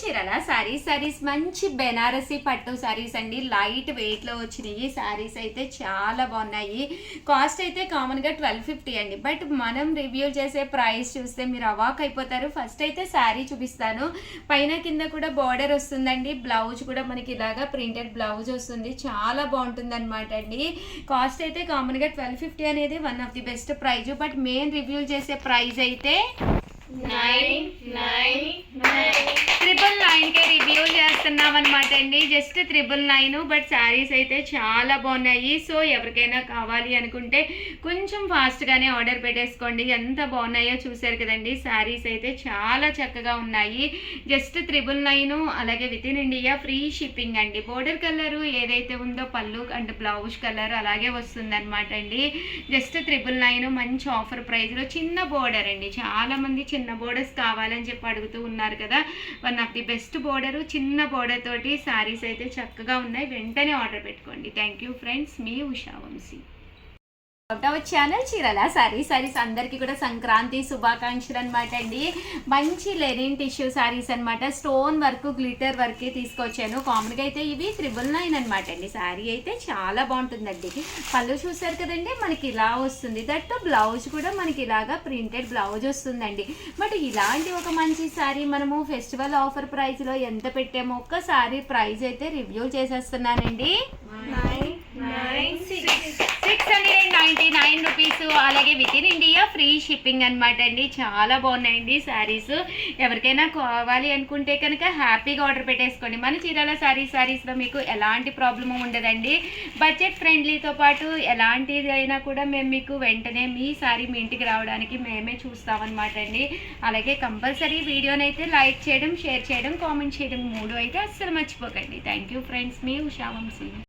చీరల సారీస్ మంచి బెనారసీ పట్టు సారీస్ అండి. లైట్ వెయిట్ లో వచ్చినాయి సారీస్ అయితే చాలా బాగున్నాయి. కాస్ట్ అయితే కామన్ గా 1250 అండి. బట్ మనం రివ్యూ చేసే ప్రైస్ చూస్తే మీరు అవాక్ అయిపోతారు. ఫస్ట్ అయితే శారీ చూపిస్తాను. పైన కింద కూడా బార్డర్ వస్తుందండి. బ్లౌజ్ కూడా మనకి ఇలాగా ప్రింటెడ్ బ్లౌజ్ వస్తుంది. చాలా బాగుంటుంది అనమాట అండి. కాస్ట్ అయితే కామన్ గా 1250 అనేది one of the best prize. But main review చేసే ప్రైస్ అయితే 999కే రివ్యూ చేస్తున్నాం అనమాట అండి. జస్ట్ 999. బట్ శారీస్ అయితే చాలా బాగున్నాయి. సో ఎవరికైనా కావాలి అనుకుంటే కొంచెం ఫాస్ట్గానే ఆర్డర్ పెట్టేసుకోండి. ఎంత బాగున్నాయో చూసారు కదండి. శారీస్ అయితే చాలా చక్కగా ఉన్నాయి. జస్ట్ 999. అలాగే with in India free shipping అండి. బోర్డర్ కలరు ఏదైతే ఉందో పళ్ళు అండ్ బ్లౌజ్ కలర్ అలాగే వస్తుంది అనమాట అండి. జస్ట్ 999. మంచి ఆఫర్ ప్రైస్లో చిన్న బోర్డర్ అండి. చాలా మంది చిన్న బోర్డర్స్ కావాలని చెప్పి అడుగుతూ ఉన్నారు కదా. One of the best border, చిన్న బోర్డర్ తోటి శారీస్ అయితే చక్కగా ఉన్నాయి. వెంటనే ఆర్డర్ పెట్టుకోండి. థ్యాంక్ యూ ఫ్రెండ్స్, మీ ఉషా వంశీ. అవర్ ఛానల్ చీరల సారీస్ అందరికీ కూడా సంక్రాంతి శుభాకాంక్షలు అనమాట అండి. మంచి లెనిన్ టిష్యూ సారీస్ అనమాట. స్టోన్ వర్క్ గ్లిటర్ వర్క్ తీసుకొచ్చాను. కామన్గా అయితే ఇవి 999 అనమాట అండి. శారీ అయితే చాలా బాగుంటుందండి. పళ్ళు చూసారు కదండి, మనకి ఇలా వస్తుంది. దట్ బ్లౌజ్ కూడా మనకి ఇలాగా ప్రింటెడ్ బ్లౌజ్ వస్తుందండి. బట్ ఇలాంటి ఒక మంచి శారీ మనము ఫెస్టివల్ ఆఫర్ ప్రైస్లో ఎంత పెట్టామో ఒక్కసారి ప్రైస్ అయితే రివ్యూ చేసేస్తున్నానండి. 699 రూపీస్. అలాగే with in India free shipping అనమాట అండి. చాలా బాగున్నాయండి శారీస్. ఎవరికైనా కావాలి అనుకుంటే కనుక హ్యాపీగా ఆర్డర్ పెట్టేసుకోండి. మన చీరాల శారీస్లో మీకు ఎలాంటి ప్రాబ్లము ఉండదండి. బడ్జెట్ ఫ్రెండ్లీతో పాటు ఎలాంటిది అయినా కూడా మేము మీకు వెంటనే మీ శారీ మీ ఇంటికి రావడానికి మేమే చూస్తామన్నమాట అండి. అలాగే కంపల్సరీ వీడియోని అయితే లైక్ చేయడం, షేర్ చేయడం, కామెంట్ చేయడం 3 అయితే అస్సలు మర్చిపోకండి. థ్యాంక్ యూ ఫ్రెండ్స్, మీ ఉషా వంశీ.